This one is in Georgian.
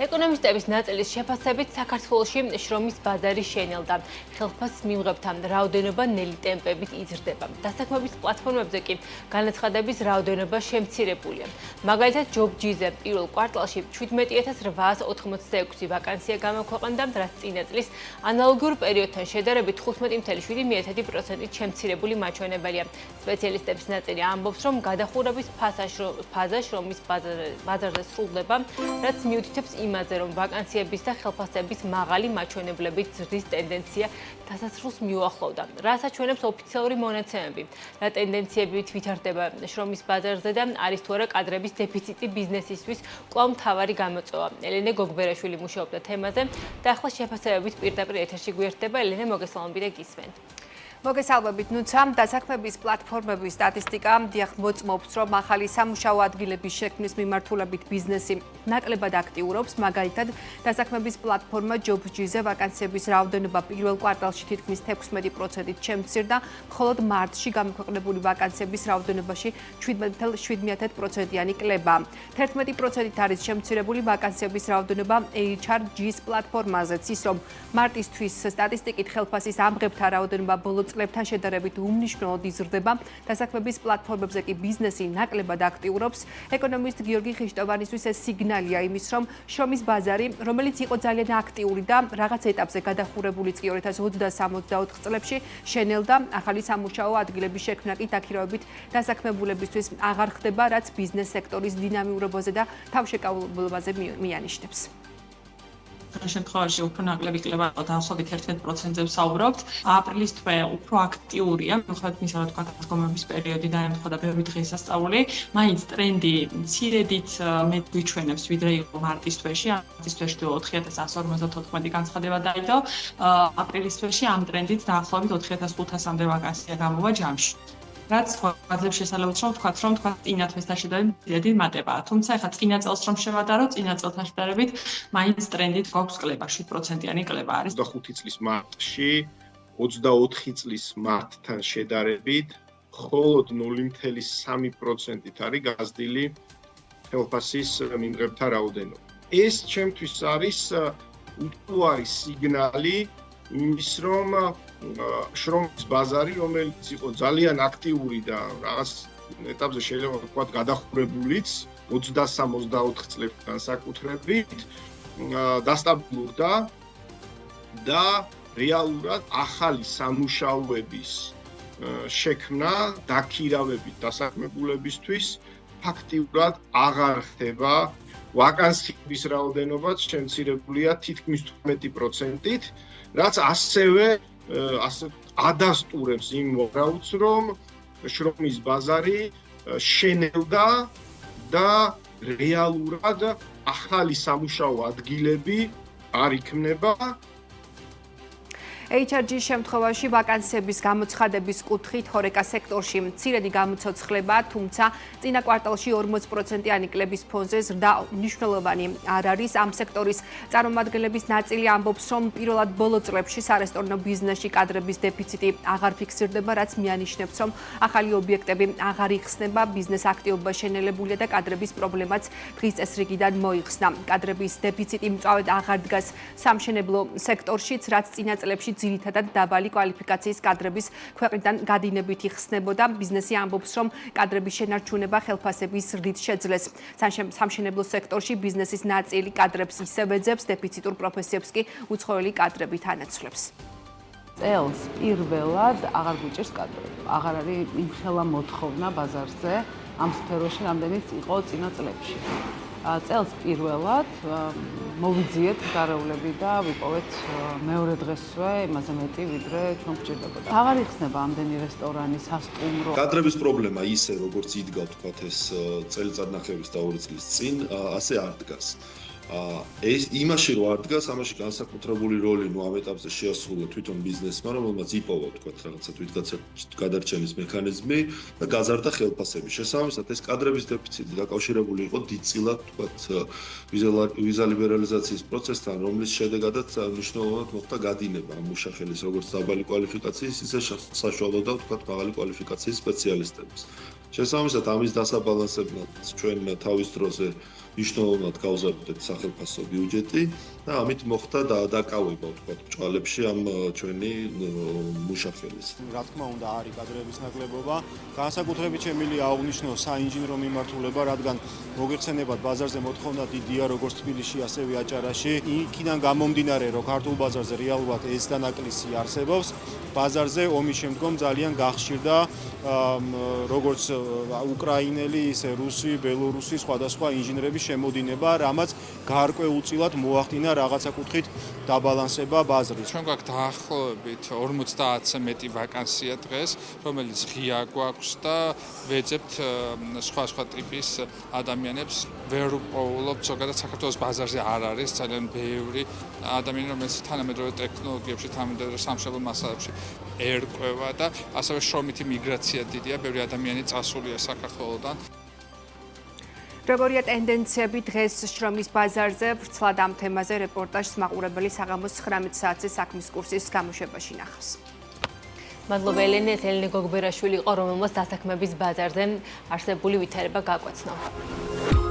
ეკონომისტების ნაწილის შეფასებით საქართველოში შრომის ბაზარი შენელდა. ხელფასს მიღებთან რაოდენობა ნელი ტემპებით იზრდება. დასაქმების პლატფორმებზე კი განაცხადების რაოდენობა შემცირებულია. მაგალითად, JobJiz-ზე პირველ კვარტალში 17886 ვაკანსია გამოქვეყნდა, რაც წინა წლის ანალოგიურ პერიოდთან შედარებით 15.7%-ით შემცირებული მაჩვენებელია. სპეციალისტების ნაწილი ამბობს, რომ გადახურების ფაზა შრომის ბაზარზე სრულდება, რაც მიუთითებს იმაზე, რომ ვაკანსიების და ხელფასების მაღალი მაჩვენებლებით ზრდის ტენდენცია დასასრულს მიუახლოვდა. რაც აჩვენებს ოფიციალური მონაცემები. რა ტენდენციებით ვითარდება შრომის ბაზარზე და არის თუ არა კადრების დეფიციტი ბიზნესისთვის კვლავ მთავარი გამოწვევა. ელენე გოგბერაშვილი მუშაობდა თემაზე და ახლა შეფასებებით პირდაპირ ეთერში გვერდება. ელენე, მოგესალმებით და გისმენთ. მოგესალმებით, ნუცა დასაქმების პლატფორმების სტატისტიკა დიახ მოწმობს, რომ ახალი სამუშაო ადგილების შექმნის მიმართულებით ბიზნესი ნაკლებად აქტიურობს. მაგალითად, დასაქმების პლატფორმა JobJiz-ზე ვაკანსიების რაოდენობა პირველ კვარტალში თითქმის 16%-ით შემცირდა, მხოლოდ მარტში გამოქვეყნებული ვაკანსიების რაოდენობაში 17%-იანი კლება. 11%-ით არის შემცირებული ვაკანსიების რაოდენობა HRG-ს პლატფორმაზეც, ის რომ მარტისთვის სტატისტიკით ხელფასის ამღებთა რაოდენობა ბოლო წლებთან შედარებით უმნიშვნელოდ იზრდება. დასაქმების პლატფორმებზე კი ბიზნესი ნაკლებად აქტიურობს. ეკონომისტ გიორგი ხიშტოვანისთვის ეს სიგნალია იმის, რომ შრომის ბაზარი, რომელიც იყო ძალიან აქტიური და რაღაც ეტაპზე გადახურებულიც კი 2023-24 წლებში შენელდა, ახალი სამუშაო ადგილების შექმნა კი დაქირავებით დასაქმებულებისთვის აღარ ხდება, რაც ბიზნეს სექტორის დინამიურობაზე და თავშეკავებულობაზე მიანიშნებს. შემთხვევაში უფრო ნაკლები კლება დაახლოებით 11%-ზე ვსაუბრობთ. აპრილის თვე უფრო აქტიურია, მიუხედავად იმისა, რომ თქვა დადგომების პერიოდი დაემთხვა და ბევრი დღესასწაული, მაინც ტრენდი მცირედით მეტ გვიჩვენებს, ვიდრე იყო მარტის თვეში. მარტის თვეში 4154 განცხადება დაიდო. აპრილის თვეში ამ ტრენდით დაახლოებით 4500-მდე ვაკანსია გამოვა ჯამში. რაც გვაძლევს შესაძლებლობას, რომ ვთქვათ, წინა თვესთან შედარებით დიდი მატებაა. თუმცა ახლა წინა წელს რომ შევადაროთ, წინა წელთან შედარებით მაინც ტრენდით გვაქვს კლება, 7%-იანი კლება არის. 25 წლის მარტში 24 წლის მარტთან შედარებით მხოლოდ 0.3%-ით არის გაზრდილი ხელფასის მიმღებთა რაოდენობა. ეს ჩემთვის არის უტყუარი სიგნალი იმის, რომ შრომის ბაზარი, რომელიც იყო ძალიან აქტიური და რაღაც ეტაპზე შეიძლება ვთქვათ გადახურებულიც 23-24 წლების განსაკუთრებით, დასტაბილურდა და რეალურად ახალი სამუშაოების შექმნა დაქირავებით დასაქმებულებისთვის ფაქტიურად აღარ ხდება. ვაკანსიების რაოდენობაც შემცირებულია თითქმის 12%-ით, რაც ასევე ადასტურებს იმ მოძრაობას, რომ შრომის ბაზარი შენელდა და რეალურად ახალი სამუშაო ადგილები არ იქმნება. HRG-ის შემთხვევაში ვაკანსიების გამოცხადების კუთხით ჰორეკა სექტორში მცირედი გამოცოცხლება, თუმცა წინა კვარტალში 40%-იანი კლების ფონზე ზრდა მნიშვნელოვანი არ არის. ამ სექტორის წარმომადგენლების ნაწილი ამბობს, რომ პირველად ბოლო წლებში სარესტორნო ბიზნესში კადრების დეფიციტი აღარ ფიქსირდება, რაც მიანიშნებს, რომ ახალი ობიექტები აღარ იხსნება, ბიზნეს აქტივობა შენელებულია და კადრების პრობლემაც დღის წესრიგიდან მოიხსნა. კადრების დეფიციტი მწვავედ აღარ დგას სამშენებლო სექტორშიც, რაც წინა წლებში ძირითადად დაბალი კვალიფიკაციის კადრების ქვეყნიდან გადინებით იხსნებოდა. ბიზნესი ამბობს, რომ კადრების შენარჩუნება ხელფასების ზრდით შეძლეს. სამშენებლო სექტორში ბიზნესის ნაწილი კადრებს ისევ ეძებს, დეფიციტურ პროფესიებს კი უცხოელი კადრებით ანაცვლებს. წელს პირველად აღარ გვიჭირს კადრები. აღარ არის იმხელა მოთხოვნა ბაზარზე ამ სფეროში, რამდენიც იყო წინა წლებში. წელს პირველად მოვიძიეთ გარეულები და ვიპოვეთ მეორე დღესვე იმაზე მეტი, ვიდრე ჩვენ გვჭირდებოდა. აღარ იხსნება ამდენი რესტორანი, სასტუმრო. კადრების პრობლემა ისე, როგორც იდგა, ვთქვათ, ეს წელიწადნახევრის და 2 წლის წინ, ასე არ დგას. ეს იმაში რო არ დგას, ამაში განსაკუთრებული როლი ამ ეტაპზე შეასრულა თვითონ ბიზნესმა, რომელმაც იპოვა, ვთქვათ, რაღაცა თვითგაცა გადარჩენის მექანიზმი და გაზარდა ხელფასები. შესაბამისად, ეს კადრების დეფიციტი დაკავშირებული იყო დიდწილად, ვთქვათ, ვიზა ლიბერალიზაციის პროცესთან, რომლის შედეგადაც მნიშვნელოვნად მოხდა გადინება ამ მუშახელის, როგორც დაბალი კვალიფიკაციის, ისე საშუალო და, ვთქვათ, მაღალი კვალიფიკაციის სპეციალისტების. შესაბამისად, ამის დასაბალანსებლად ჩვენ თავის დროზე მნიშვნელოვნად გავზარდეთ სახელმწიფო ბიუჯეტი და ამით მოხდა დაკავება ვთქვათ ბჭყალებში ამ ჩვენი მუშახელის. რა თქმა უნდა არის კადრების ნაკლებობა, განსაკუთრებით შემიძლია აღვნიშნო საინჟინრო მიმართულება, რადგან მოგეხსენებათ ბაზარზე მოთხოვნა დიდია როგორც თბილისში, ასევე აჭარაში. იქიდან გამომდინარე, რომ ქართულ ბაზარზე რეალურად ეს დანაკლისი არსებობს, ბაზარზე ომის შემდგომ ძალიან გახშირდა როგორც უკრაინელი, ისე რუსი, ბელორუსი, სხვადასხვა ინჟინრების შემოდინება, რამაც გარკვეულწილად მოახდინა რაღაცა კუთხით დაბალანსება ბაზრის. ჩვენ გვაქვს დაახლოებით 50-ზე მეტი ვაკანსია დღეს, რომელიც ღია გვაქვს და ვეძებთ სხვა ტიპის ადამიანებს. ვერ უპოულობთ, ზოგადად საქართველოს ბაზარზე არ არის ძალიან ბევრი ადამიანი, რომელიც თანამედროვე ტექნოლოგიებში, თანამედროვე სამშობლო მასალებში ერკვევა და ასევე შრომითი მიგრაცია დიდია, ბევრი ადამიანი წასულია საქართველოდან. როგორია ტენდენციები დღეს შრომის ბაზარზე? ვრცლად ამ თემაზე რეპორტაჟს მაყურებელი საღამოს 19 საათზე საქმის კურსის გამოშვებაში ნახავს. მადლობა ელენე, ელენე გოგბერაშვილი იყო, რომელმაც დასაქმების ბაზარზე არსებული ვითარება გაგვაცნო.